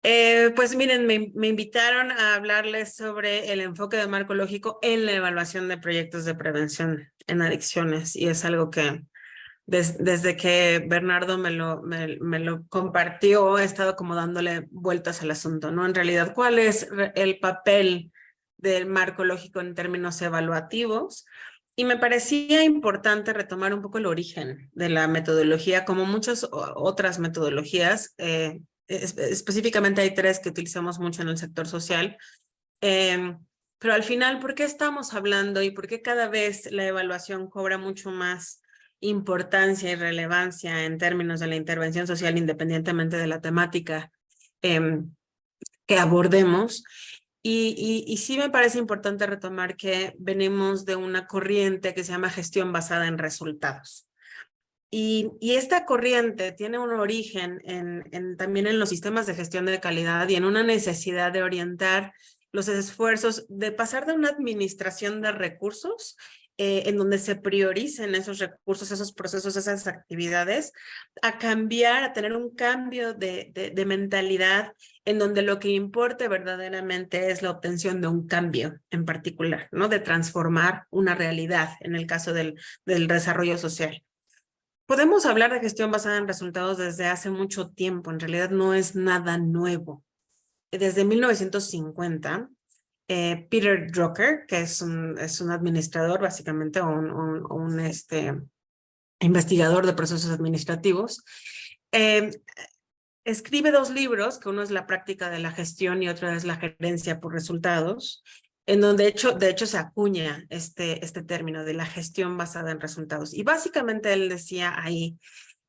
Pues miren, me invitaron a hablarles sobre el enfoque de marco lógico en la evaluación de proyectos de prevención en adicciones y es algo que desde que Bernardo me lo compartió he estado como dándole vueltas al asunto, ¿no? En realidad, ¿cuál es el papel del marco lógico en términos evaluativos? Y me parecía importante retomar un poco el origen de la metodología, como muchas otras metodologías. Específicamente hay tres que utilizamos mucho en el sector social. Eh, pero al final, ¿por qué estamos hablando y por qué cada vez la evaluación cobra mucho más importancia y relevancia en términos de la intervención social, independientemente de la temática eh, que abordemos? Y sí me parece importante retomar que venimos de una corriente que se llama gestión basada en resultados. Y esta corriente tiene un origen también en los sistemas de gestión de calidad y en una necesidad de orientar los esfuerzos, de pasar de una administración de recursos en donde se prioricen esos recursos, esos procesos, esas actividades, a cambiar, a tener un cambio de mentalidad en donde lo que importe verdaderamente es la obtención de un cambio en particular, ¿no? De transformar una realidad en el caso del desarrollo social. Podemos hablar de gestión basada en resultados desde hace mucho tiempo, en realidad no es nada nuevo. Desde 1950, Peter Drucker, que es un administrador básicamente, o un investigador de procesos administrativos, eh, escribe dos libros, que uno es La práctica de la gestión y otro es La gerencia por resultados, en donde de hecho se acuña este término de la gestión basada en resultados. Y básicamente él decía ahí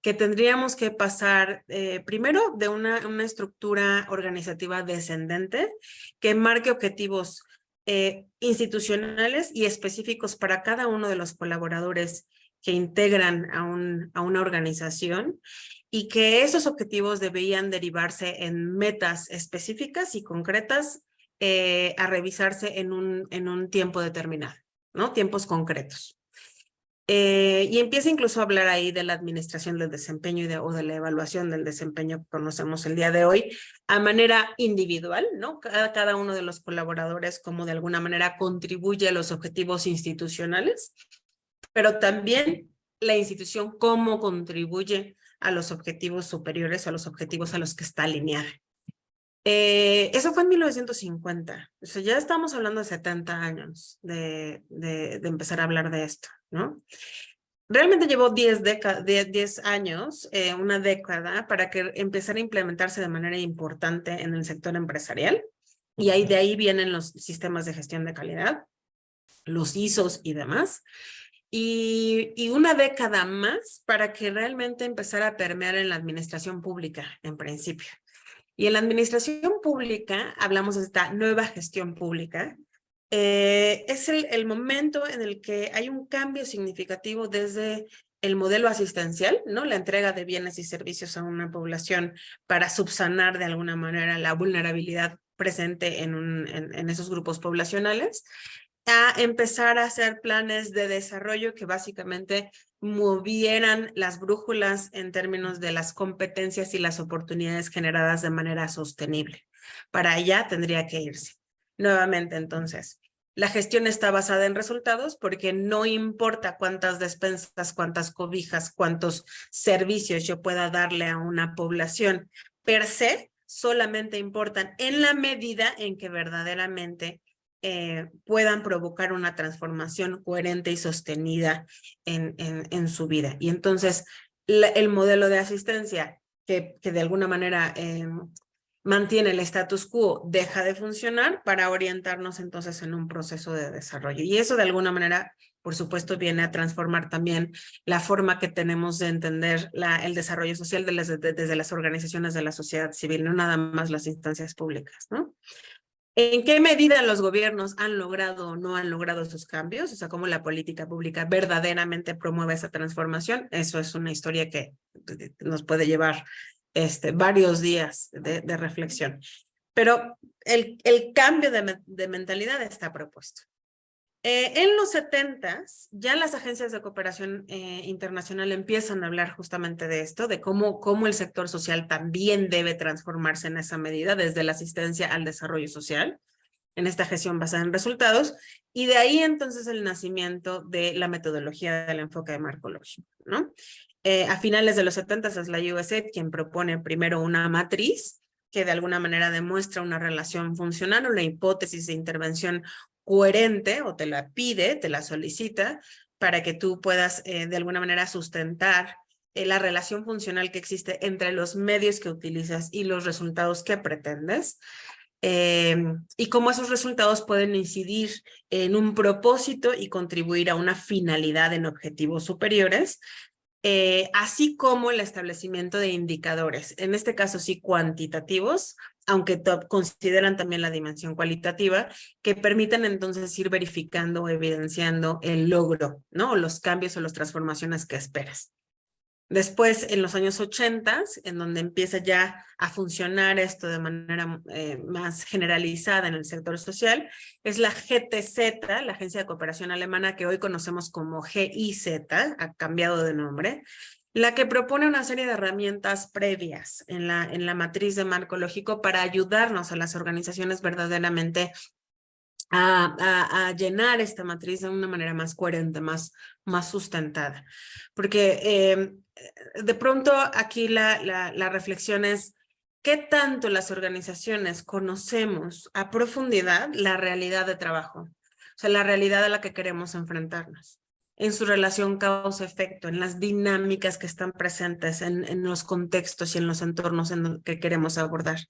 que tendríamos que pasar primero de una estructura organizativa descendente que marque objetivos institucionales y específicos para cada uno de los colaboradores que integran a una organización y que esos objetivos debían derivarse en metas específicas y concretas a revisarse en un tiempo determinado, ¿no? Tiempos concretos. Y empieza incluso a hablar ahí de la administración del desempeño o de la evaluación del desempeño que conocemos el día de hoy a manera individual, ¿no? Cada uno de los colaboradores como de alguna manera contribuye a los objetivos institucionales, pero también la institución cómo contribuye a los objetivos superiores, a los objetivos a los que está alineada. Eso fue en 1950, o sea, ya estamos hablando de 70 años de empezar a hablar de esto, ¿no? Realmente llevó 10 años, una década, para que empezara a implementarse de manera importante en el sector empresarial. Y de ahí vienen los sistemas de gestión de calidad, los ISOs y demás. Y una década más para que realmente empezara a permear en la administración pública, en principio. Y en la administración pública, hablamos de esta nueva gestión pública, es el momento en el que hay un cambio significativo desde el modelo asistencial, ¿no? La entrega de bienes y servicios a una población para subsanar de alguna manera la vulnerabilidad presente en esos grupos poblacionales, a empezar a hacer planes de desarrollo que básicamente movieran las brújulas en términos de las competencias y las oportunidades generadas de manera sostenible. Para allá tendría que irse. Nuevamente, entonces, la gestión está basada en resultados porque no importa cuántas despensas, cuántas cobijas, cuántos servicios yo pueda darle a una población per se, solamente importan en la medida en que verdaderamente puedan provocar una transformación coherente y sostenida en su vida. Y entonces el modelo de asistencia que de alguna manera mantiene el status quo deja de funcionar para orientarnos entonces en un proceso de desarrollo. Y eso de alguna manera, por supuesto, viene a transformar también la forma que tenemos de entender el desarrollo social desde las organizaciones de la sociedad civil, no nada más las instancias públicas, ¿no? ¿En qué medida los gobiernos han logrado o no han logrado esos cambios? O sea, cómo la política pública verdaderamente promueve esa transformación. Eso es una historia que nos puede llevar varios días de reflexión. Pero el cambio de mentalidad está propuesto. En los 70s, ya las agencias de cooperación internacional empiezan a hablar justamente de esto, de cómo el sector social también debe transformarse en esa medida, desde la asistencia al desarrollo social, en esta gestión basada en resultados, y de ahí entonces el nacimiento de la metodología del enfoque de marco lógico, ¿no? A finales de los 70s es la USAID quien propone primero una matriz que de alguna manera demuestra una relación funcional, una hipótesis de intervención coherente, o te la pide, te la solicita, para que tú puedas de alguna manera sustentar la relación funcional que existe entre los medios que utilizas y los resultados que pretendes. Y cómo esos resultados pueden incidir en un propósito y contribuir a una finalidad en objetivos superiores, así como el establecimiento de indicadores, en este caso sí cuantitativos, aunque consideran también la dimensión cualitativa, que permitan entonces ir verificando o evidenciando el logro, ¿no? Los cambios o las transformaciones que esperas. Después, en los años 80, en donde empieza ya a funcionar esto de manera más generalizada en el sector social, es la GTZ, la Agencia de Cooperación Alemana, que hoy conocemos como GIZ, ha cambiado de nombre, la que propone una serie de herramientas previas en la matriz de marco lógico para ayudarnos a las organizaciones verdaderamente a llenar esta matriz de una manera más coherente, más sustentada. Porque de pronto aquí la reflexión es, ¿qué tanto las organizaciones conocemos a profundidad la realidad de trabajo? O sea, la realidad a la que queremos enfrentarnos, en su relación causa-efecto, en las dinámicas que están presentes, en los contextos y en los entornos en los que queremos abordar.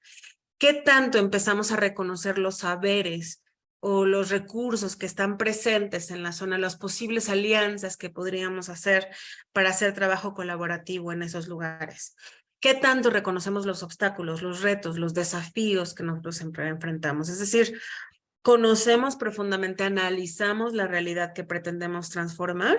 ¿Qué tanto empezamos a reconocer los saberes o los recursos que están presentes en la zona, las posibles alianzas que podríamos hacer para hacer trabajo colaborativo en esos lugares? ¿Qué tanto reconocemos los obstáculos, los retos, los desafíos que nosotros siempre enfrentamos? Es decir, conocemos profundamente, analizamos la realidad que pretendemos transformar.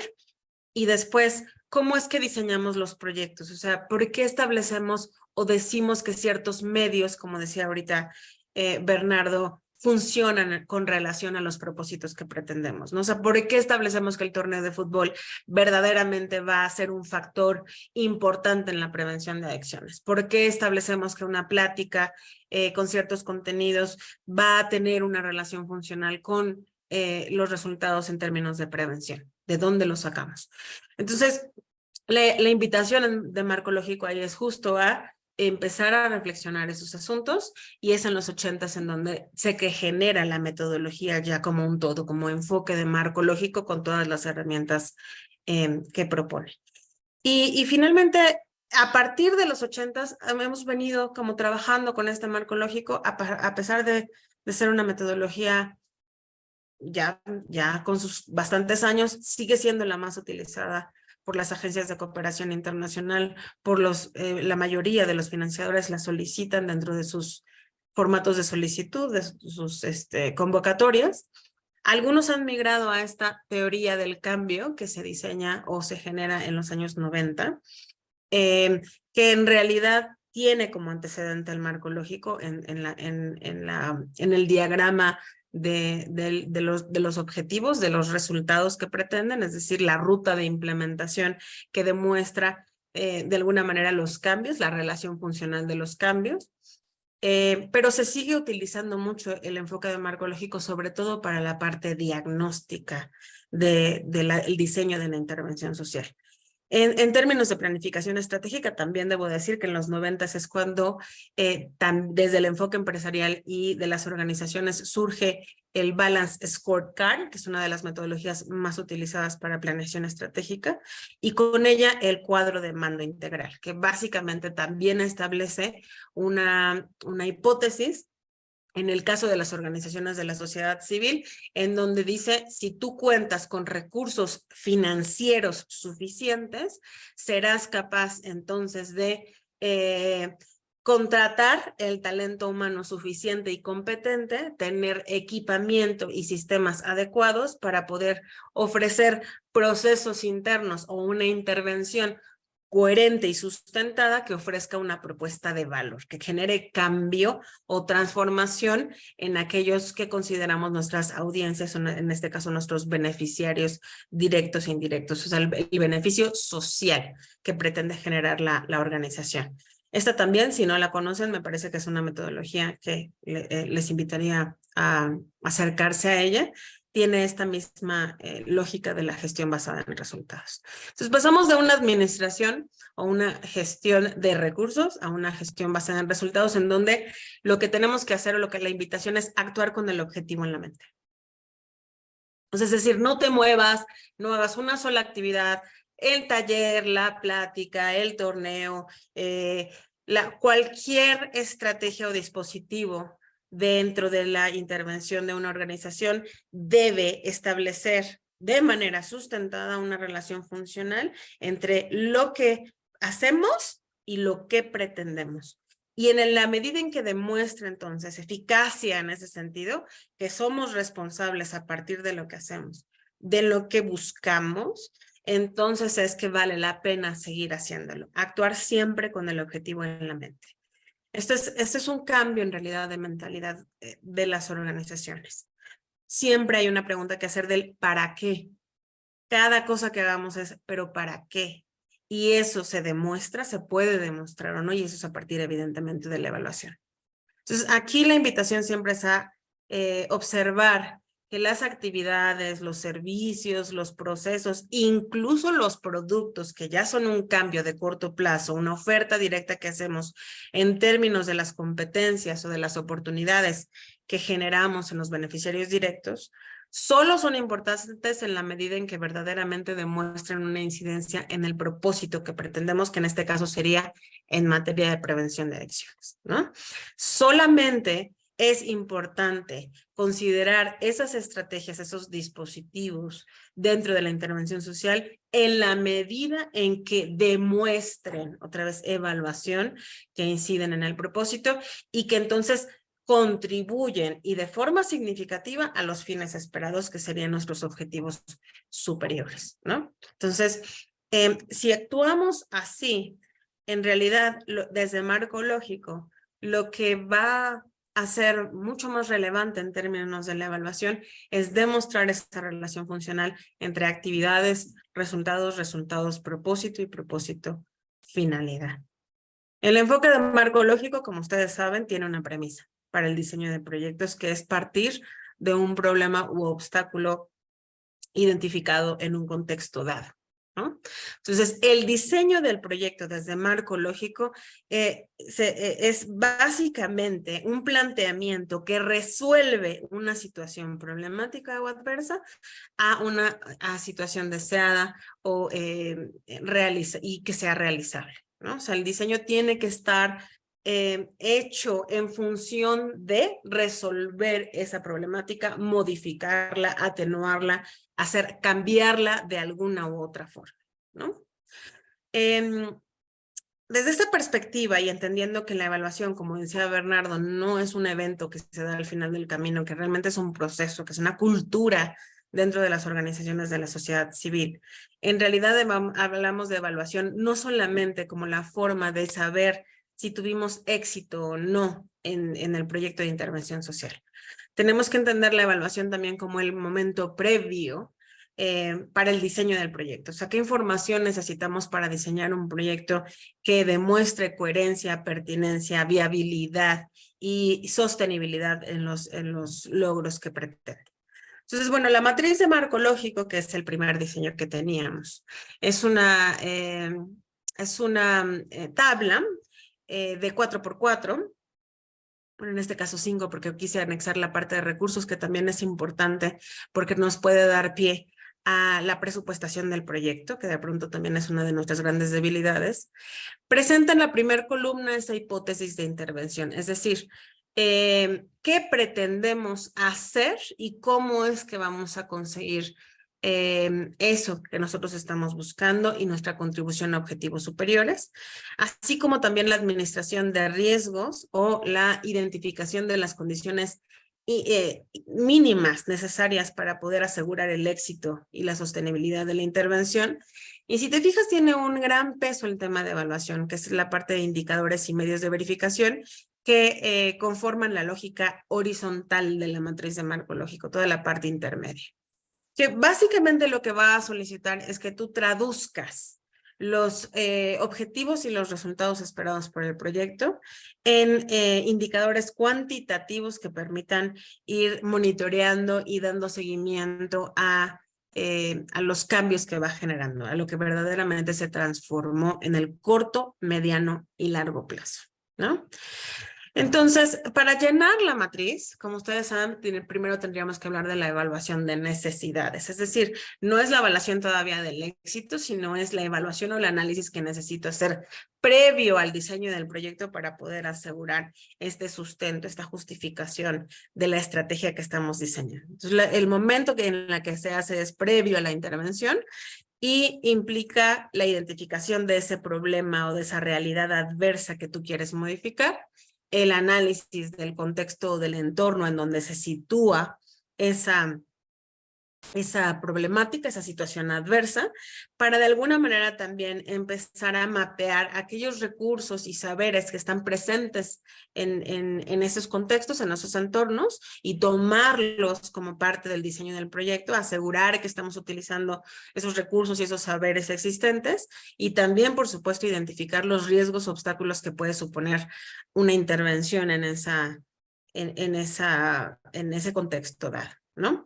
Y después, ¿cómo es que diseñamos los proyectos? O sea, ¿por qué establecemos o decimos que ciertos medios, como decía ahorita Bernardo, funcionan con relación a los propósitos que pretendemos, ¿no? O sea, ¿por qué establecemos que el torneo de fútbol verdaderamente va a ser un factor importante en la prevención de adicciones? ¿Por qué establecemos que una plática con ciertos contenidos va a tener una relación funcional con los resultados en términos de prevención? ¿De dónde los sacamos? Entonces, la invitación de marco lógico ahí es justo a empezar a reflexionar esos asuntos, y es en los 80s en donde sé que genera la metodología ya como un todo, como enfoque de marco lógico con todas las herramientas que propone. Y finalmente, a partir de los 80s hemos venido como trabajando con este marco lógico, a pesar de ser una metodología ya con sus bastantes años, sigue siendo la más utilizada por las agencias de cooperación internacional, por la mayoría de los financiadores la solicitan dentro de sus formatos de solicitud, de sus convocatorias. Algunos han migrado a esta teoría del cambio que se diseña o se genera en los años 90, que en realidad tiene como antecedente el marco lógico en el diagrama de los objetivos, de los resultados que pretenden, es decir, la ruta de implementación que demuestra de alguna manera los cambios, la relación funcional de los cambios. Pero se sigue utilizando mucho el enfoque de marco lógico, sobre todo para la parte diagnóstica del diseño de la intervención social. En términos de planificación estratégica, también debo decir que en los 90 es cuando desde el enfoque empresarial y de las organizaciones surge el Balance Scorecard, que es una de las metodologías más utilizadas para planeación estratégica, y con ella el cuadro de mando integral, que básicamente también establece una hipótesis en el caso de las organizaciones de la sociedad civil, en donde dice, si tú cuentas con recursos financieros suficientes, serás capaz entonces de contratar el talento humano suficiente y competente, tener equipamiento y sistemas adecuados para poder ofrecer procesos internos o una intervención coherente y sustentada que ofrezca una propuesta de valor, que genere cambio o transformación en aquellos que consideramos nuestras audiencias, en este caso nuestros beneficiarios directos e indirectos, o sea, el beneficio social que pretende generar la organización. Esta también, si no la conocen, me parece que es una metodología que les invitaría a acercarse a ella. Tiene esta misma lógica de la gestión basada en resultados. Entonces pasamos de una administración o una gestión de recursos a una gestión basada en resultados, en donde lo que tenemos que hacer o lo que la invitación es actuar con el objetivo en la mente. Entonces, es decir, no te muevas, no hagas una sola actividad, el taller, la plática, el torneo, cualquier estrategia o dispositivo dentro de la intervención de una organización debe establecer de manera sustentada una relación funcional entre lo que hacemos y lo que pretendemos. Y en la medida en que demuestra entonces eficacia en ese sentido, que somos responsables a partir de lo que hacemos, de lo que buscamos, entonces es que vale la pena seguir haciéndolo. Actuar siempre con el objetivo en la mente. Este es un cambio en realidad de mentalidad de las organizaciones. Siempre hay una pregunta que hacer del ¿para qué? Cada cosa que hagamos es ¿pero para qué? Y eso se demuestra, se puede demostrar o no, y eso es a partir evidentemente de la evaluación. Entonces, aquí la invitación siempre es a observar que las actividades, los servicios, los procesos, incluso los productos que ya son un cambio de corto plazo, una oferta directa que hacemos en términos de las competencias o de las oportunidades que generamos en los beneficiarios directos, solo son importantes en la medida en que verdaderamente demuestren una incidencia en el propósito que pretendemos, que en este caso sería en materia de prevención de adicciones, ¿no? Solamente es importante considerar esas estrategias, esos dispositivos dentro de la intervención social en la medida en que demuestren, otra vez, evaluación, que inciden en el propósito y que entonces contribuyen y de forma significativa a los fines esperados, que serían nuestros objetivos superiores, ¿no? Entonces, si actuamos así, en realidad, desde marco lógico, lo que va a ser mucho más relevante en términos de la evaluación es demostrar esta relación funcional entre actividades, resultados, propósito y propósito, finalidad. El enfoque de marco lógico, como ustedes saben, tiene una premisa para el diseño de proyectos, que es partir de un problema u obstáculo identificado en un contexto dado, ¿no? Entonces, el diseño del proyecto desde marco lógico es básicamente un planteamiento que resuelve una situación problemática o adversa a una situación deseada o y que sea realizable, ¿no? O sea, el diseño tiene que estar hecho en función de resolver esa problemática, modificarla, atenuarla, cambiarla de alguna u otra forma, ¿no? Desde esta perspectiva y entendiendo que la evaluación, como decía Bernardo, no es un evento que se da al final del camino, que realmente es un proceso, que es una cultura dentro de las organizaciones de la sociedad civil. En realidad hablamos de evaluación no solamente como la forma de saber si tuvimos éxito o no en el proyecto de intervención social. Tenemos que entender la evaluación también como el momento previo para el diseño del proyecto. O sea, ¿qué información necesitamos para diseñar un proyecto que demuestre coherencia, pertinencia, viabilidad y sostenibilidad en los logros que pretende? Entonces, bueno, la matriz de marco lógico, que es el primer diseño que teníamos, es una tabla de 4x4, bueno, en este caso 5, porque quise anexar la parte de recursos, que también es importante porque nos puede dar pie a la presupuestación del proyecto, que de pronto también es una de nuestras grandes debilidades. Presenta en la primera columna esa hipótesis de intervención, es decir, qué pretendemos hacer y cómo es que vamos a conseguir eso que nosotros estamos buscando y nuestra contribución a objetivos superiores, así como también la administración de riesgos o la identificación de las condiciones mínimas necesarias para poder asegurar el éxito y la sostenibilidad de la intervención. Y si te fijas, tiene un gran peso el tema de evaluación, que es la parte de indicadores y medios de verificación que conforman la lógica horizontal de la matriz de marco lógico, toda la parte intermedia. Que básicamente lo que va a solicitar es que tú traduzcas los objetivos y los resultados esperados por el proyecto en indicadores cuantitativos que permitan ir monitoreando y dando seguimiento a los cambios que va generando, a lo que verdaderamente se transformó en el corto, mediano y largo plazo, ¿no? Entonces, para llenar la matriz, como ustedes saben, primero tendríamos que hablar de la evaluación de necesidades. Es decir, no es la evaluación todavía del éxito, sino es la evaluación o el análisis que necesito hacer previo al diseño del proyecto para poder asegurar este sustento, esta justificación de la estrategia que estamos diseñando. Entonces, el momento en el que se hace es previo a la intervención y implica la identificación de ese problema o de esa realidad adversa que tú quieres modificar, el análisis del contexto o del entorno en donde se sitúa esa problemática, esa situación adversa, para de alguna manera también empezar a mapear aquellos recursos y saberes que están presentes en esos contextos, en esos entornos, y tomarlos como parte del diseño del proyecto, asegurar que estamos utilizando esos recursos y esos saberes existentes, y también, por supuesto, identificar los riesgos o obstáculos que puede suponer una intervención en ese contexto dado, ¿no?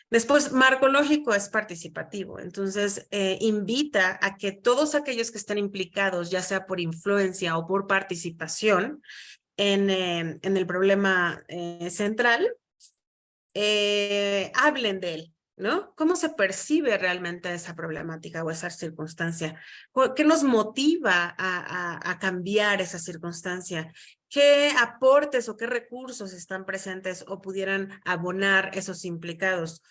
Después, marco lógico es participativo, entonces invita a que todos aquellos que estén implicados, ya sea por influencia o por participación en el problema central, hablen de él, ¿no? ¿Cómo se percibe realmente esa problemática o esa circunstancia? ¿Qué nos motiva a cambiar esa circunstancia? ¿Qué aportes o qué recursos están presentes o pudieran abonar esos implicados?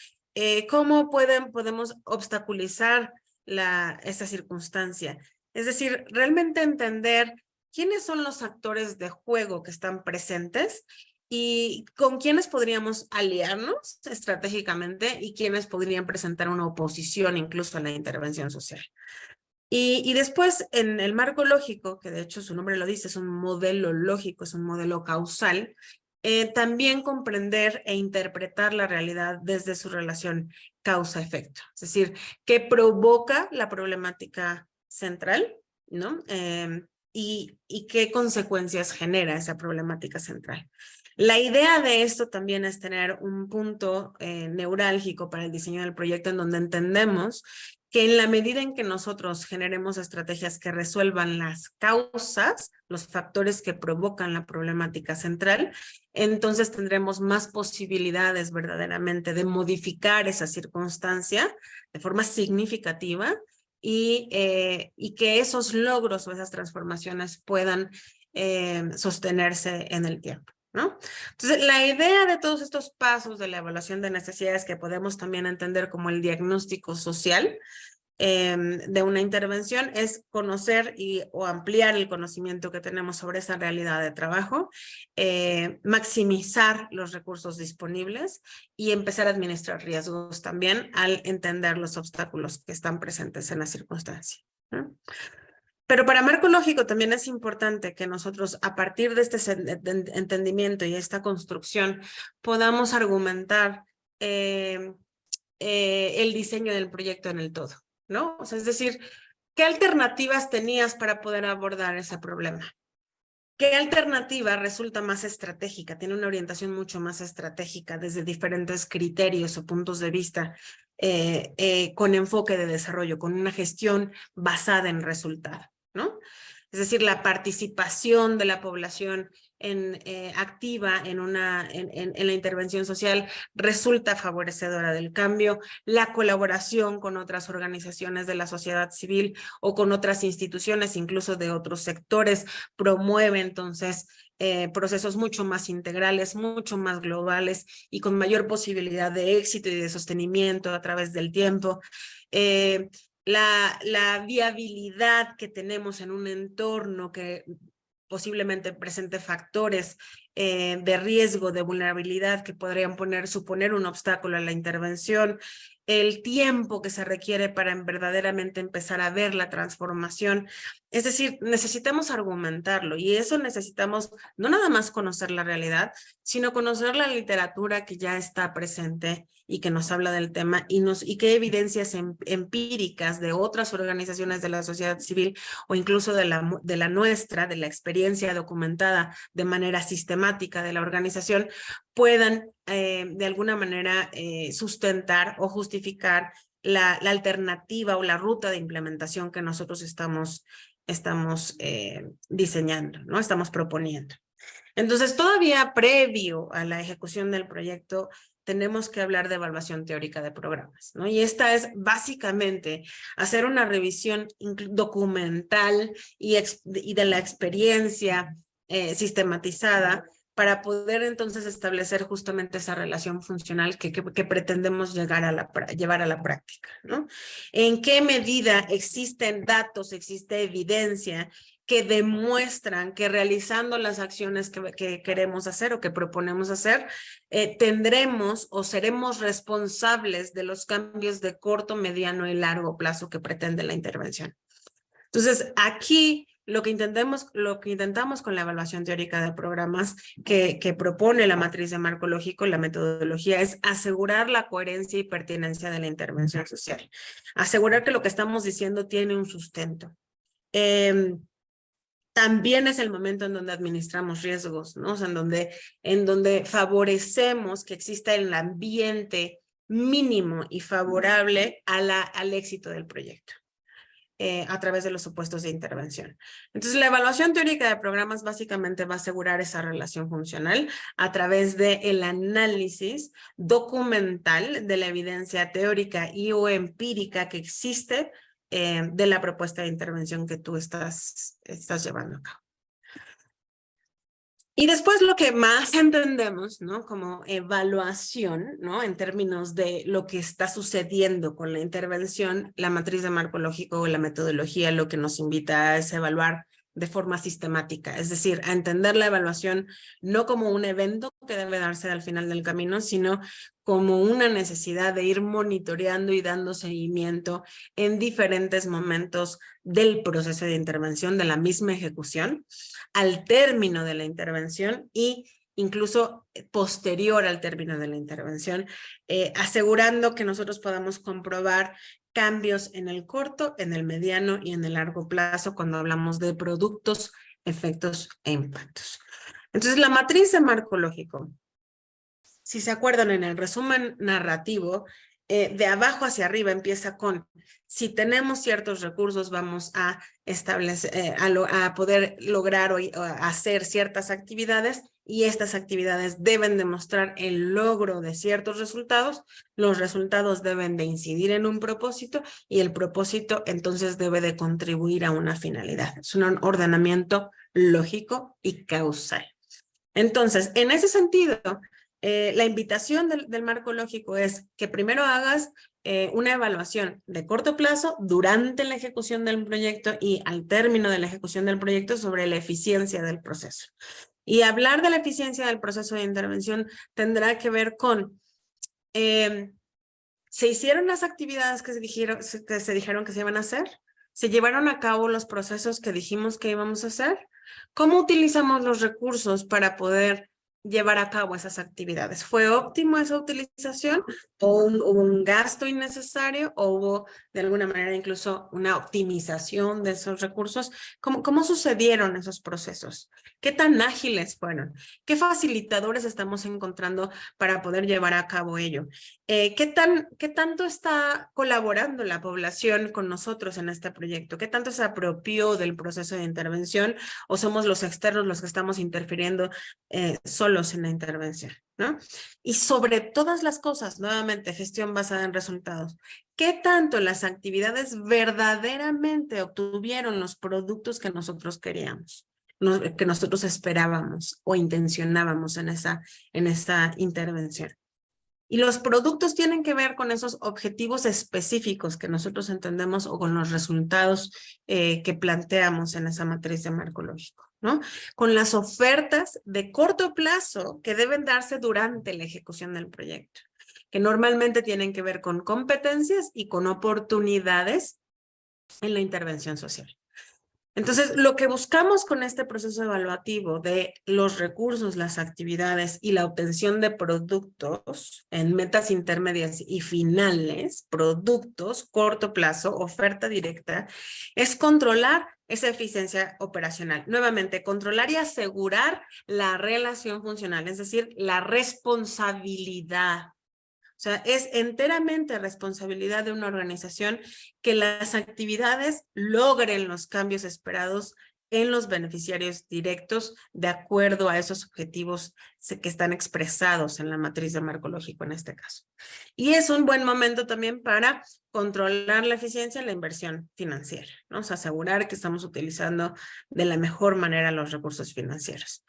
¿Cómo podemos obstaculizar esa circunstancia? Es decir, realmente entender quiénes son los actores de juego que están presentes y con quiénes podríamos aliarnos estratégicamente y quiénes podrían presentar una oposición incluso a la intervención social. Y después, en el marco lógico, que de hecho su nombre lo dice, es un modelo lógico, es un modelo causal, también comprender e interpretar la realidad desde su relación causa-efecto. Es decir, qué provoca la problemática central, ¿no? Y qué consecuencias genera esa problemática central. La idea de esto también es tener un punto neurálgico para el diseño del proyecto en donde entendemos que en la medida en que nosotros generemos estrategias que resuelvan las causas, los factores que provocan la problemática central, entonces tendremos más posibilidades verdaderamente de modificar esa circunstancia de forma significativa y que esos logros o esas transformaciones puedan sostenerse en el tiempo, ¿no? Entonces, la idea de todos estos pasos de la evaluación de necesidades que podemos también entender como el diagnóstico social de una intervención es conocer o ampliar el conocimiento que tenemos sobre esa realidad de trabajo, maximizar los recursos disponibles y empezar a administrar riesgos también al entender los obstáculos que están presentes en la circunstancia, ¿no? Pero para marco lógico también es importante que nosotros, a partir de este entendimiento y esta construcción, podamos argumentar el diseño del proyecto en el todo, ¿no? O sea, es decir, ¿qué alternativas tenías para poder abordar ese problema? ¿Qué alternativa resulta más estratégica? Tiene una orientación mucho más estratégica desde diferentes criterios o puntos de vista con enfoque de desarrollo, con una gestión basada en resultado, ¿no? Es decir, la participación de la población activa en la intervención social resulta favorecedora del cambio, la colaboración con otras organizaciones de la sociedad civil o con otras instituciones, incluso de otros sectores, promueve entonces procesos mucho más integrales, mucho más globales y con mayor posibilidad de éxito y de sostenimiento a través del tiempo. La viabilidad que tenemos en un entorno que posiblemente presente factores de riesgo, de vulnerabilidad que podrían suponer un obstáculo a la intervención, el tiempo que se requiere para verdaderamente empezar a ver la transformación. Es decir, necesitamos argumentarlo y eso necesitamos no nada más conocer la realidad, sino conocer la literatura que ya está presente y que nos habla del tema y qué evidencias empíricas de otras organizaciones de la sociedad civil o incluso de la nuestra, de la experiencia documentada de manera sistemática de la organización, puedan de alguna manera sustentar o justificar la alternativa o la ruta de implementación que nosotros estamos diseñando, ¿no? Estamos proponiendo. Entonces, todavía previo a la ejecución del proyecto, tenemos que hablar de evaluación teórica de programas, ¿no? Y esta es básicamente hacer una revisión documental y de la experiencia sistematizada para poder entonces establecer justamente esa relación funcional que pretendemos llevar a la práctica, ¿no? ¿En qué medida existen datos, existe evidencia que demuestran que realizando las acciones que queremos hacer o que proponemos hacer, tendremos o seremos responsables de los cambios de corto, mediano y largo plazo que pretende la intervención? Entonces, aquí lo que intentamos con la evaluación teórica de programas que propone la matriz de marco lógico, la metodología, es asegurar la coherencia y pertinencia de la intervención social. Asegurar que lo que estamos diciendo tiene un sustento. También es el momento en donde administramos riesgos, ¿no? O sea, en donde favorecemos que exista el ambiente mínimo y favorable al éxito del proyecto a través de los supuestos de intervención. Entonces, la evaluación teórica de programas básicamente va a asegurar esa relación funcional a través del análisis documental de la evidencia teórica y o empírica que existe de la propuesta de intervención que tú estás llevando a cabo. Y después lo que más entendemos, ¿no? Como evaluación, ¿no? En términos de lo que está sucediendo con la intervención, la matriz de marco lógico o la metodología lo que nos invita es evaluar de forma sistemática, es decir, a entender la evaluación no como un evento que debe darse al final del camino, sino como una necesidad de ir monitoreando y dando seguimiento en diferentes momentos del proceso de intervención, de la misma ejecución, al término de la intervención y incluso posterior al término de la intervención, asegurando que nosotros podamos comprobar cambios en el corto, en el mediano y en el largo plazo cuando hablamos de productos, efectos e impactos. Entonces, la matriz de marco lógico, si se acuerdan en el resumen narrativo, de abajo hacia arriba empieza con, si tenemos ciertos recursos vamos a establecer, a poder lograr o hacer ciertas actividades y estas actividades deben demostrar el logro de ciertos resultados, los resultados deben de incidir en un propósito y el propósito entonces debe de contribuir a una finalidad. Es un ordenamiento lógico y causal. Entonces, en ese sentido, la invitación del marco lógico es que primero hagas una evaluación de corto plazo durante la ejecución del proyecto y al término de la ejecución del proyecto sobre la eficiencia del proceso. Y hablar de la eficiencia del proceso de intervención tendrá que ver con, ¿se hicieron las actividades que se dijeron que se iban a hacer? ¿Se llevaron a cabo los procesos que dijimos que íbamos a hacer? ¿Cómo utilizamos los recursos para poder llevar a cabo esas actividades? ¿Fue óptimo esa utilización? ¿O hubo un gasto innecesario? ¿O hubo de alguna manera incluso una optimización de esos recursos? ¿Cómo sucedieron esos procesos? ¿Qué tan ágiles fueron? ¿Qué facilitadores estamos encontrando para poder llevar a cabo ello? ¿Qué tanto está colaborando la población con nosotros en este proyecto? ¿Qué tanto se apropió del proceso de intervención? ¿O somos los externos los que estamos interfiriendo solos en la intervención, ¿no? Y sobre todas las cosas, nuevamente, gestión basada en resultados. ¿Qué tanto las actividades verdaderamente obtuvieron los productos que nosotros queríamos, que nosotros esperábamos o intencionábamos en esa intervención? Y los productos tienen que ver con esos objetivos específicos que nosotros entendemos o con los resultados que planteamos en esa matriz de marco lógico. ¿no? Con las ofertas de corto plazo que deben darse durante la ejecución del proyecto, que normalmente tienen que ver con competencias y con oportunidades en la intervención social. Entonces, lo que buscamos con este proceso evaluativo de los recursos, las actividades y la obtención de productos en metas intermedias y finales, productos, corto plazo, oferta directa, es controlar esa eficiencia operacional. Nuevamente, controlar y asegurar la relación funcional, es decir, la responsabilidad. O sea, es enteramente responsabilidad de una organización que las actividades logren los cambios esperados en los beneficiarios directos de acuerdo a esos objetivos que están expresados en la matriz de marco lógico en este caso. Y es un buen momento también para controlar la eficiencia en la inversión financiera, ¿no? O sea, asegurar que estamos utilizando de la mejor manera los recursos financieros.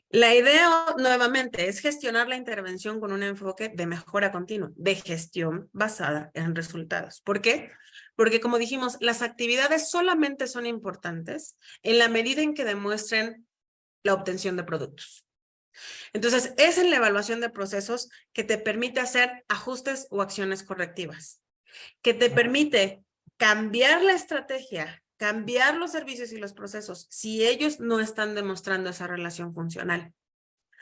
La idea, nuevamente, es gestionar la intervención con un enfoque de mejora continua, de gestión basada en resultados. ¿Por qué? Porque, como dijimos, las actividades solamente son importantes en la medida en que demuestren la obtención de productos. Entonces, es en la evaluación de procesos que te permite hacer ajustes o acciones correctivas, que te permite cambiar la estrategia, cambiar los servicios y los procesos si ellos no están demostrando esa relación funcional.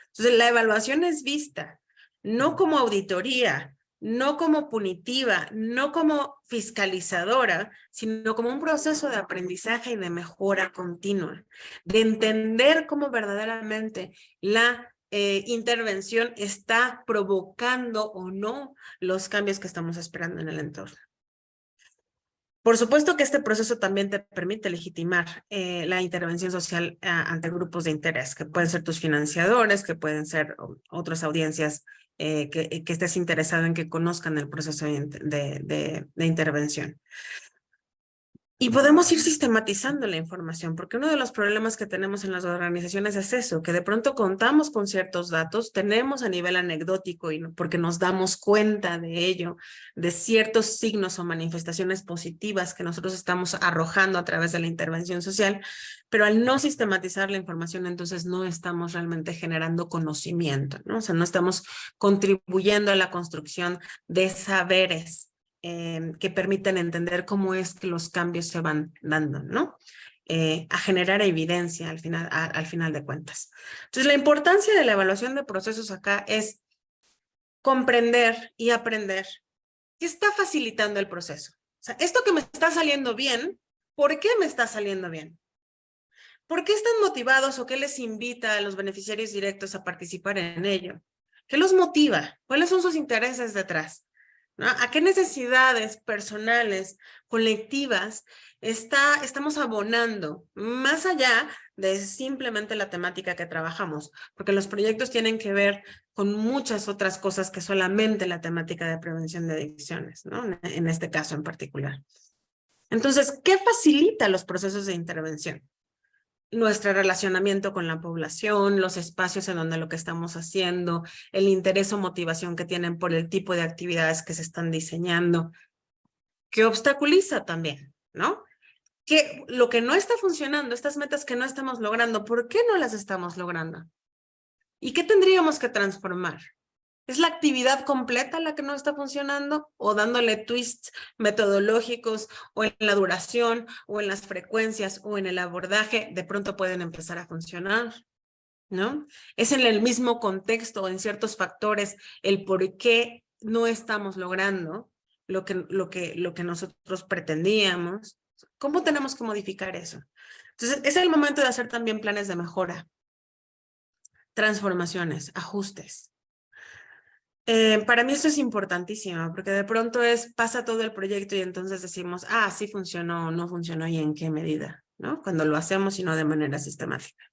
Entonces, la evaluación es vista no como auditoría, no como punitiva, no como fiscalizadora, sino como un proceso de aprendizaje y de mejora continua, de entender cómo verdaderamente la intervención está provocando o no los cambios que estamos esperando en el entorno. Por supuesto que este proceso también te permite legitimar la intervención social ante grupos de interés, que pueden ser tus financiadores, que pueden ser otras audiencias que estés interesado en que conozcan el proceso de intervención. Y podemos ir sistematizando la información, porque uno de los problemas que tenemos en las organizaciones es eso, que de pronto contamos con ciertos datos, tenemos a nivel anecdótico, y porque nos damos cuenta de ello, de ciertos signos o manifestaciones positivas que nosotros estamos arrojando a través de la intervención social, pero al no sistematizar la información, entonces no estamos realmente generando conocimiento, ¿no? O sea, no estamos contribuyendo a la construcción de saberes que permitan entender cómo es que los cambios se van dando, ¿no? A generar evidencia al final de cuentas. Entonces, la importancia de la evaluación de procesos acá es comprender y aprender qué está facilitando el proceso. O sea, esto que me está saliendo bien, ¿por qué me está saliendo bien? ¿Por qué están motivados o qué les invita a los beneficiarios directos a participar en ello? ¿Qué los motiva? ¿Cuáles son sus intereses detrás? ¿No? ¿A qué necesidades personales, colectivas, estamos abonando más allá de simplemente la temática que trabajamos? Porque los proyectos tienen que ver con muchas otras cosas que solamente la temática de prevención de adicciones, ¿no? En este caso en particular. Entonces, ¿qué facilita los procesos de intervención? Nuestro relacionamiento con la población, los espacios en donde lo que estamos haciendo, el interés o motivación que tienen por el tipo de actividades que se están diseñando, que obstaculiza también, ¿no? Que lo que no está funcionando, estas metas que no estamos logrando, ¿por qué no las estamos logrando? ¿Y qué tendríamos que transformar? ¿Es la actividad completa la que no está funcionando? ¿O dándole twists metodológicos o en la duración o en las frecuencias o en el abordaje de pronto pueden empezar a funcionar? ¿No? Es en el mismo contexto o en ciertos factores el por qué no estamos logrando lo que nosotros pretendíamos. ¿Cómo tenemos que modificar eso? Entonces, es el momento de hacer también planes de mejora, transformaciones, ajustes. Para mí eso es importantísimo, porque de pronto pasa todo el proyecto y entonces decimos, sí funcionó, no funcionó y en qué medida, ¿no? Cuando lo hacemos y no de manera sistemática.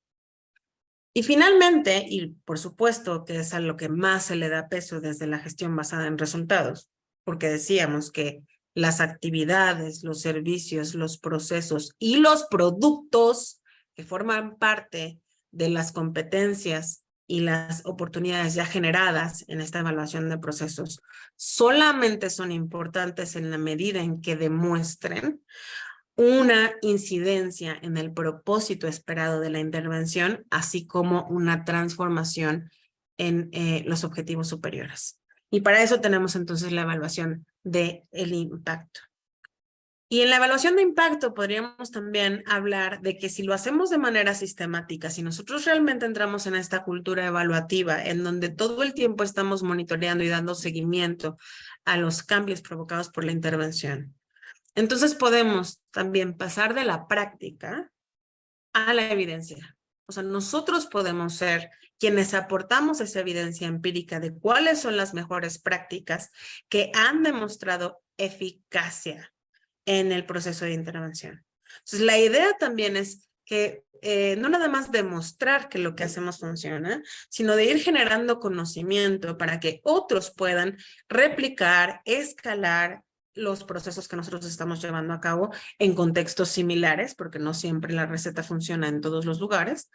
Y finalmente, y por supuesto que es a lo que más se le da peso desde la gestión basada en resultados, porque decíamos que las actividades, los servicios, los procesos y los productos que forman parte de las competencias y las oportunidades ya generadas en esta evaluación de procesos solamente son importantes en la medida en que demuestren una incidencia en el propósito esperado de la intervención, así como una transformación en los objetivos superiores. Y para eso tenemos entonces la evaluación del impacto. Y en la evaluación de impacto podríamos también hablar de que si lo hacemos de manera sistemática, si nosotros realmente entramos en esta cultura evaluativa, en donde todo el tiempo estamos monitoreando y dando seguimiento a los cambios provocados por la intervención, entonces podemos también pasar de la práctica a la evidencia. O sea, nosotros podemos ser quienes aportamos esa evidencia empírica de cuáles son las mejores prácticas que han demostrado eficacia en el proceso de intervención. Entonces, la idea también es que no nada más demostrar que lo que hacemos funciona, sino de ir generando conocimiento para que otros puedan replicar, escalar los procesos que nosotros estamos llevando a cabo en contextos similares, porque no siempre la receta funciona en todos los lugares,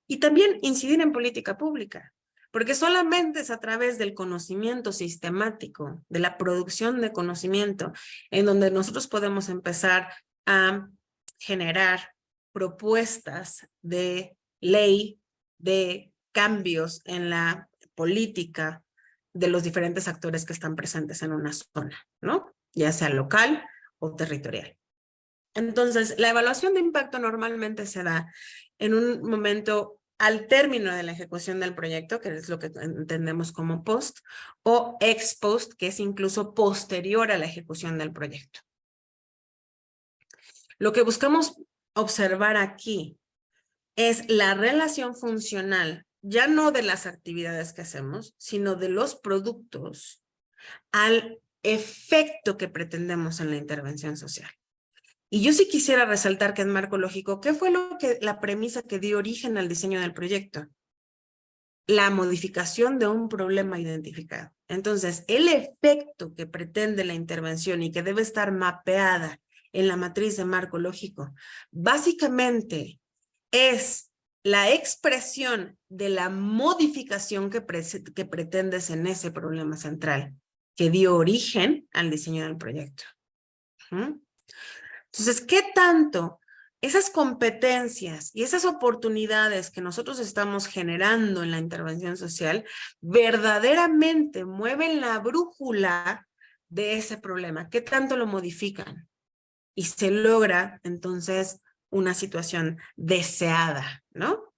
y también incidir en política pública. Porque solamente es a través del conocimiento sistemático, de la producción de conocimiento, en donde nosotros podemos empezar a generar propuestas de ley, de cambios en la política de los diferentes actores que están presentes en una zona, ¿no? Ya sea local o territorial. Entonces, la evaluación de impacto normalmente se da en un momento al término de la ejecución del proyecto, que es lo que entendemos como post, o ex post, que es incluso posterior a la ejecución del proyecto. Lo que buscamos observar aquí es la relación funcional, ya no de las actividades que hacemos, sino de los productos al efecto que pretendemos en la intervención social. Y yo sí quisiera resaltar que en marco lógico, ¿qué fue la premisa que dio origen al diseño del proyecto? La modificación de un problema identificado. Entonces, el efecto que pretende la intervención y que debe estar mapeada en la matriz de marco lógico, básicamente es la expresión de la modificación que pretendes en ese problema central, que dio origen al diseño del proyecto. Entonces, ¿qué tanto esas competencias y esas oportunidades que nosotros estamos generando en la intervención social verdaderamente mueven la brújula de ese problema? ¿Qué tanto lo modifican? Y se logra entonces una situación deseada, ¿no?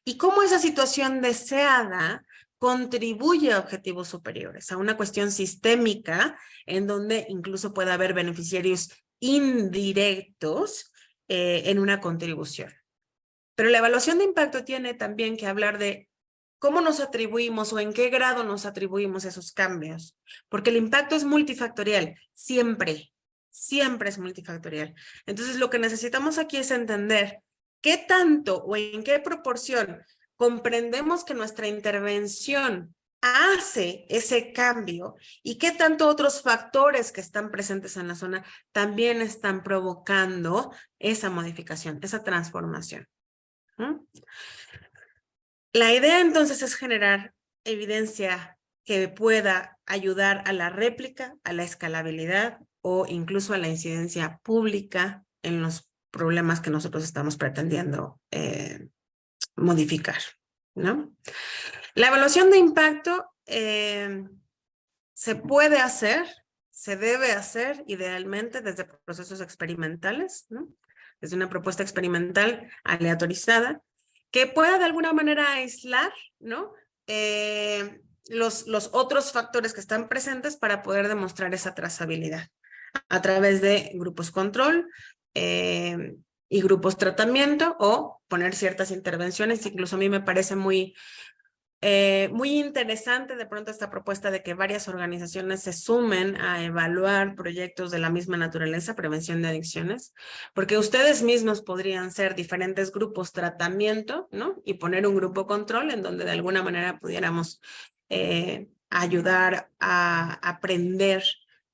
Y cómo esa situación deseada contribuye a objetivos superiores, a una cuestión sistémica en donde incluso puede haber beneficiarios indirectos en una contribución. Pero la evaluación de impacto tiene también que hablar de cómo nos atribuimos o en qué grado nos atribuimos esos cambios, porque el impacto es multifactorial, siempre es multifactorial. Entonces, lo que necesitamos aquí es entender qué tanto o en qué proporción comprendemos que nuestra intervención hace ese cambio y qué tanto otros factores que están presentes en la zona también están provocando esa modificación, esa transformación. La idea entonces es generar evidencia que pueda ayudar a la réplica, a la escalabilidad o incluso a la incidencia pública en los problemas que nosotros estamos pretendiendo modificar, ¿no? La evaluación de impacto se puede hacer, se debe hacer idealmente desde procesos experimentales, ¿no? Desde una propuesta experimental aleatorizada que pueda de alguna manera aislar, ¿no? Los otros factores que están presentes para poder demostrar esa trazabilidad a través de grupos control y grupos tratamiento o poner ciertas intervenciones. Incluso a mí me parece muy interesante de pronto esta propuesta de que varias organizaciones se sumen a evaluar proyectos de la misma naturaleza, prevención de adicciones, porque ustedes mismos podrían ser diferentes grupos tratamiento, ¿no? Y poner un grupo control en donde de alguna manera pudiéramos ayudar a aprender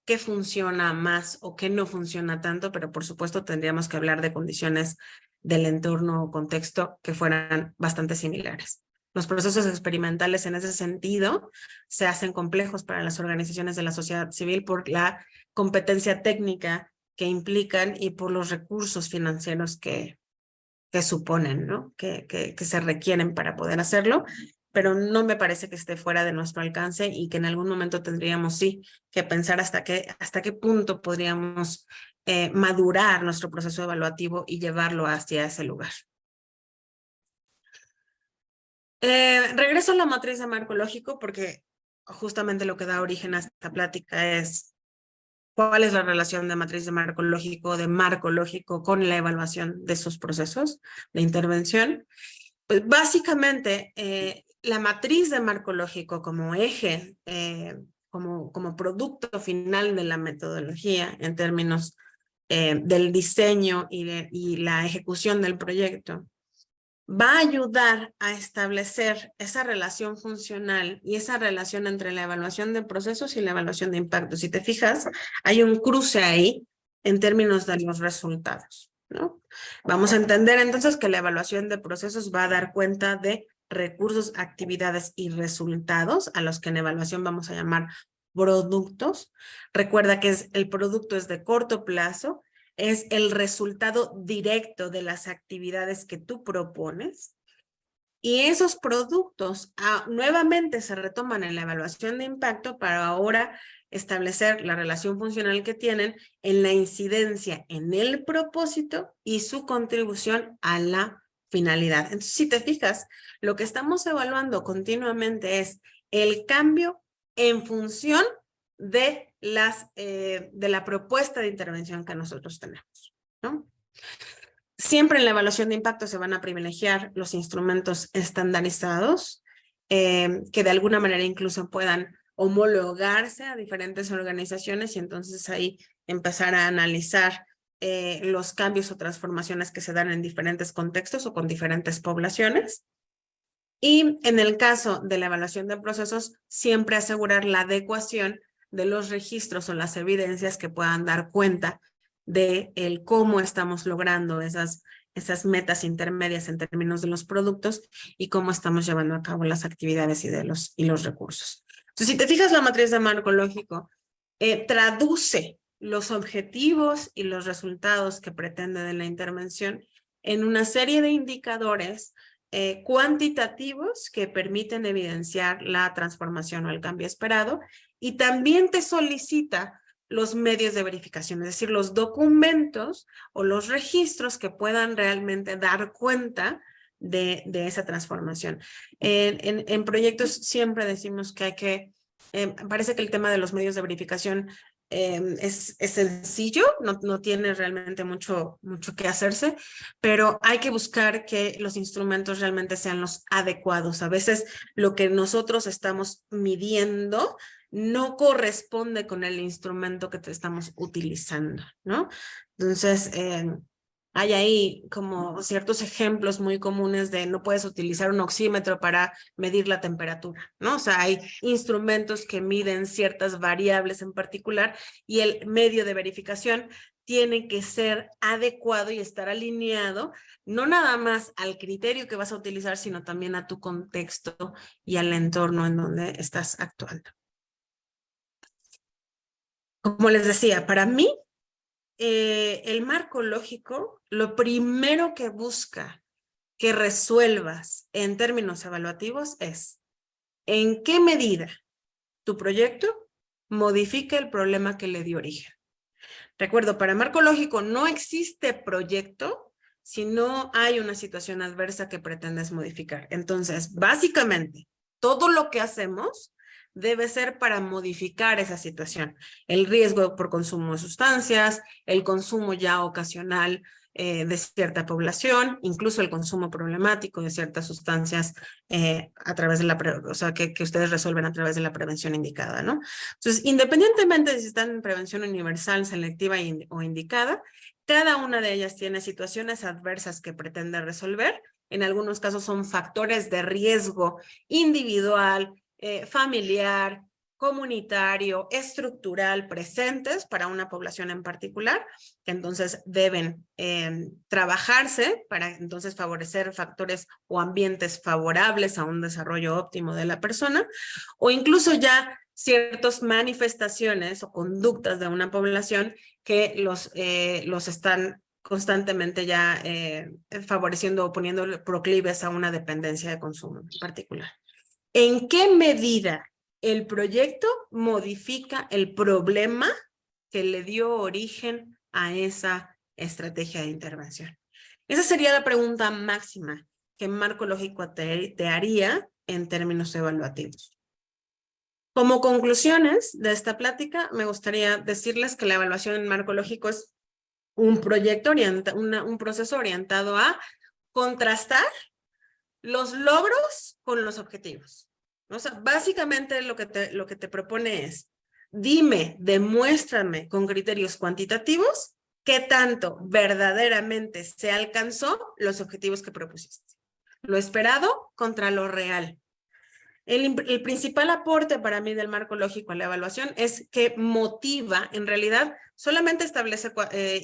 qué funciona más o qué no funciona tanto, pero por supuesto tendríamos que hablar de condiciones del entorno o contexto que fueran bastante similares. Los procesos experimentales en ese sentido se hacen complejos para las organizaciones de la sociedad civil por la competencia técnica que implican y por los recursos financieros que suponen, ¿no? Que se requieren para poder hacerlo, pero no me parece que esté fuera de nuestro alcance y que en algún momento tendríamos, sí, que pensar hasta qué punto podríamos madurar nuestro proceso evaluativo y llevarlo hacia ese lugar. Regreso a la matriz de marco lógico porque justamente lo que da origen a esta plática es cuál es la relación de matriz de marco lógico con la evaluación de sus procesos de intervención. Pues básicamente, la matriz de marco lógico como eje, como producto final de la metodología en términos del diseño y la ejecución del proyecto, va a ayudar a establecer esa relación funcional y esa relación entre la evaluación de procesos y la evaluación de impacto. Si te fijas, hay un cruce ahí en términos de los resultados, ¿no? Vamos a entender entonces que la evaluación de procesos va a dar cuenta de recursos, actividades y resultados, a los que en evaluación vamos a llamar productos. Recuerda que el producto es de corto plazo, es el resultado directo de las actividades que tú propones. Y esos productos nuevamente se retoman en la evaluación de impacto para ahora establecer la relación funcional que tienen en la incidencia en el propósito y su contribución a la finalidad. Entonces, si te fijas, lo que estamos evaluando continuamente es el cambio en función de la propuesta de intervención que nosotros tenemos, ¿no? Siempre en la evaluación de impacto se van a privilegiar los instrumentos estandarizados que de alguna manera incluso puedan homologarse a diferentes organizaciones y entonces ahí empezar a analizar los cambios o transformaciones que se dan en diferentes contextos o con diferentes poblaciones. Y en el caso de la evaluación de procesos, siempre asegurar la adecuación de los registros o las evidencias que puedan dar cuenta de cómo estamos logrando esas metas intermedias en términos de los productos y cómo estamos llevando a cabo las actividades y los recursos. Entonces, si te fijas, la matriz de marco lógico traduce los objetivos y los resultados que pretende de la intervención en una serie de indicadores cuantitativos que permiten evidenciar la transformación o el cambio esperado, y también te solicita los medios de verificación, es decir, los documentos o los registros que puedan realmente dar cuenta de esa transformación. En proyectos siempre decimos que hay que, parece que el tema de los medios de verificación es sencillo, no tiene realmente mucho que hacerse, pero hay que buscar que los instrumentos realmente sean los adecuados. A veces lo que nosotros estamos midiendo no corresponde con el instrumento que te estamos utilizando, ¿no? Entonces, hay ahí como ciertos ejemplos muy comunes de no puedes utilizar un oxímetro para medir la temperatura, ¿no? O sea, hay instrumentos que miden ciertas variables en particular y el medio de verificación tiene que ser adecuado y estar alineado, no nada más al criterio que vas a utilizar, sino también a tu contexto y al entorno en donde estás actuando. Como les decía, para mí, el marco lógico, lo primero que busca que resuelvas en términos evaluativos es en qué medida tu proyecto modifica el problema que le dio origen. Recuerdo, para marco lógico no existe proyecto si no hay una situación adversa que pretendes modificar. Entonces, básicamente, todo lo que hacemos debe ser para modificar esa situación. El riesgo por consumo de sustancias, el consumo ya ocasional de cierta población, incluso el consumo problemático de ciertas sustancias a través de o sea, que ustedes resuelven a través de la prevención indicada, ¿no? Entonces, independientemente de si están en prevención universal, selectiva o indicada, cada una de ellas tiene situaciones adversas que pretende resolver. En algunos casos son factores de riesgo individual, familiar, comunitario, estructural presentes para una población en particular, que entonces deben trabajarse para entonces favorecer factores o ambientes favorables a un desarrollo óptimo de la persona, o incluso ya ciertas manifestaciones o conductas de una población que los están constantemente ya favoreciendo o poniendo proclives a una dependencia de consumo en particular. ¿En qué medida el proyecto modifica el problema que le dio origen a esa estrategia de intervención? Esa sería la pregunta máxima que Marco Lógico te haría en términos evaluativos. Como conclusiones de esta plática, me gustaría decirles que la evaluación en marco lógico es un proyecto un proceso orientado a contrastar los logros con los objetivos. O sea, básicamente lo que te propone es, dime, demuéstrame con criterios cuantitativos qué tanto verdaderamente se alcanzó los objetivos que propusiste. Lo esperado contra lo real. El principal aporte para mí del marco lógico a la evaluación es que motiva, en realidad solamente establece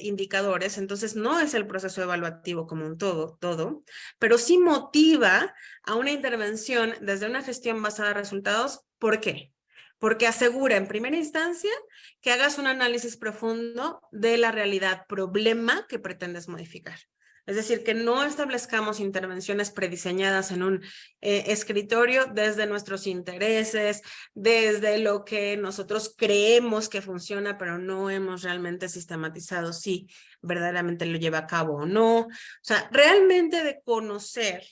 indicadores, entonces no es el proceso evaluativo como un todo, pero sí motiva a una intervención desde una gestión basada en resultados. ¿Por qué? Porque asegura en primera instancia que hagas un análisis profundo de la realidad problema que pretendes modificar. Es decir, que no establezcamos intervenciones prediseñadas en un escritorio desde nuestros intereses, desde lo que nosotros creemos que funciona, pero no hemos realmente sistematizado si verdaderamente lo lleva a cabo o no. O sea, realmente de conocer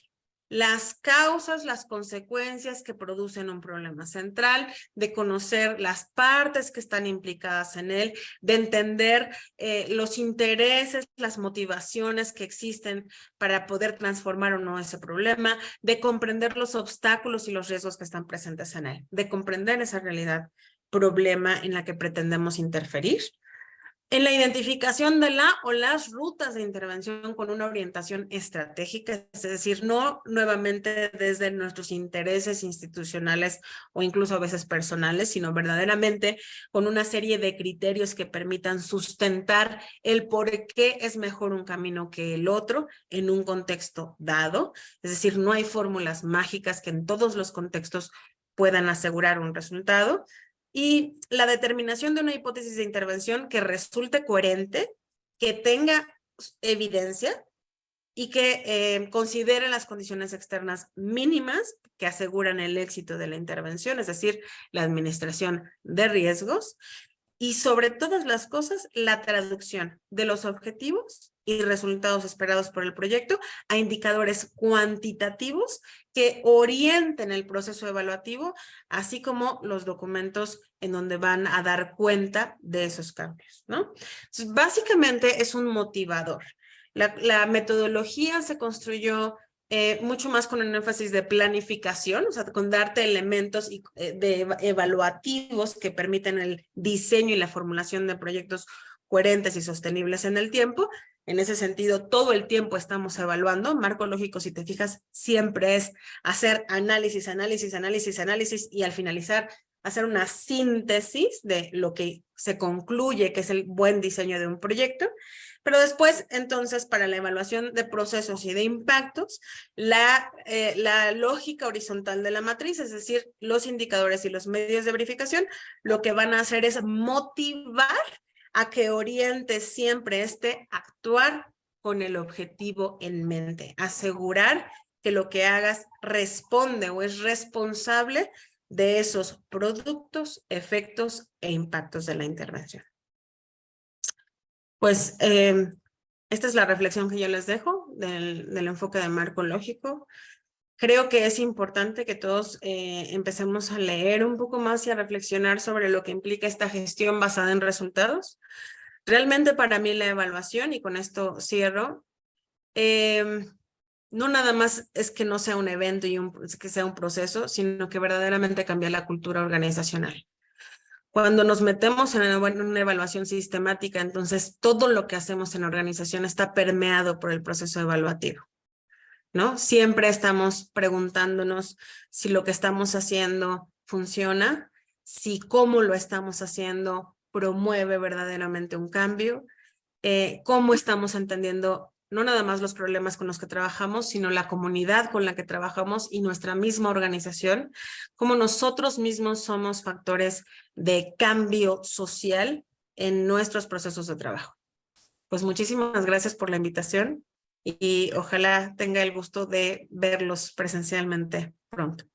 las causas, las consecuencias que producen un problema central, de conocer las partes que están implicadas en él, de entender los intereses, las motivaciones que existen para poder transformar o no ese problema, de comprender los obstáculos y los riesgos que están presentes en él, de comprender esa realidad problema en la que pretendemos interferir. En la identificación de la o las rutas de intervención con una orientación estratégica, es decir, no nuevamente desde nuestros intereses institucionales o incluso a veces personales, sino verdaderamente con una serie de criterios que permitan sustentar el por qué es mejor un camino que el otro en un contexto dado. Es decir, no hay fórmulas mágicas que en todos los contextos puedan asegurar un resultado. Y la determinación de una hipótesis de intervención que resulte coherente, que tenga evidencia y que considere las condiciones externas mínimas que aseguran el éxito de la intervención, es decir, la administración de riesgos. Y sobre todas las cosas, la traducción de los objetivos y resultados esperados por el proyecto a indicadores cuantitativos que orienten el proceso evaluativo, así como los documentos en donde van a dar cuenta de esos cambios, ¿no? Entonces, básicamente es un motivador. La metodología se construyó mucho más con un énfasis de planificación, o sea, con darte elementos evaluativos que permiten el diseño y la formulación de proyectos coherentes y sostenibles en el tiempo. En ese sentido, todo el tiempo estamos evaluando. Marco lógico, si te fijas, siempre es hacer análisis y al finalizar hacer una síntesis de lo que se concluye que es el buen diseño de un proyecto. Pero después, entonces, para la evaluación de procesos y de impactos, la lógica horizontal de la matriz, es decir, los indicadores y los medios de verificación, lo que van a hacer es motivar a que oriente siempre actuar con el objetivo en mente, asegurar que lo que hagas responde o es responsable de esos productos, efectos e impactos de la intervención. Pues esta es la reflexión que yo les dejo del enfoque de marco lógico. Creo que es importante que todos empecemos a leer un poco más y a reflexionar sobre lo que implica esta gestión basada en resultados. Realmente para mí la evaluación, y con esto cierro, no nada más es que no sea un evento y que sea un proceso, sino que verdaderamente cambia la cultura organizacional. Cuando nos metemos en una evaluación sistemática, entonces todo lo que hacemos en la organización está permeado por el proceso evaluativo, ¿no? Siempre estamos preguntándonos si lo que estamos haciendo funciona, si cómo lo estamos haciendo promueve verdaderamente un cambio, cómo estamos entendiendo no nada más los problemas con los que trabajamos, sino la comunidad con la que trabajamos y nuestra misma organización, cómo nosotros mismos somos factores de cambio social en nuestros procesos de trabajo. Pues muchísimas gracias por la invitación y ojalá tenga el gusto de verlos presencialmente pronto.